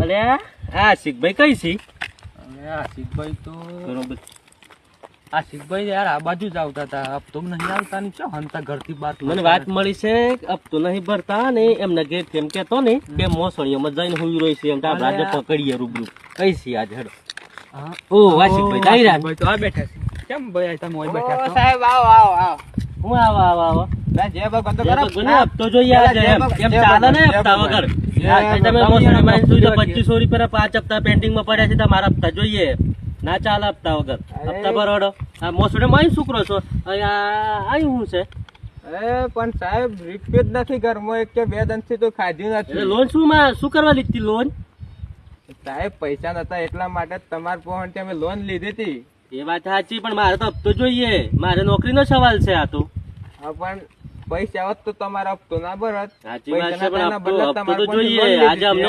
અરે આશિકભાઈ કઈ છી? આશિકભાઈ તો બરોબર. આશિકભાઈ યાર આ બાજુ જ આવતા હતા. હપ્તો નહીં આવતા ને ચો હંતા ઘરથી બહાર મને વાત મળી છે કે હપ્તો નહીં ભરતા ને એમના ઘેર કેમ કેતો ને કે મોસણીઓમાં જઈને હુઈ રહી છે એમ તો આપણે આજે પકડીએ રૂબરૂ. કઈ છી આજે હેડો. ઓ આશિકભાઈ જઈ રહ્યા. ભાઈ તો આ બેઠા છે. કેમ ભાઈ તમે ઓય બેઠા છો? સાહેબ આવો આવો આવો. હું આવો જે ભાઈ બંધ જે કરો. ભગવાને હપ્તો જોઈએ આજે એમ ચાલે ને હપ્તા વગર. તમે મોસણીમાં સુઈ તો 2500 રૂપિયા 5 હપ્તા પેન્ડિંગમાં પડ્યા છે. તમારા હપ્તા જોઈએ ના ચાલે હપ્તા વગર. હપ્તા ભરોડો. આ મોસણીમાં શું કરો છો? અહીંયા શું છે? પણ સાહેબ રીપેજ નથી ઘરમાં એક કે બે દંડથી તો ખાધ્યું નથી. લોન શું કરવા લીધી લોન? સાહેબ પૈસા નતા એટલા માટે તમારા પહોંચે અમે લોન લીધી હતી. એ વાત સાચી પણ મારે તો હપ્તો જોઈએ. મારે નોકરીનો સવાલ છે આ તો. પણ પૈસા હોત તો તમારો હપ્તો ના ભરત. સાચી વાત છે પણ હપ્તો તો જોઈએ. આજે અમને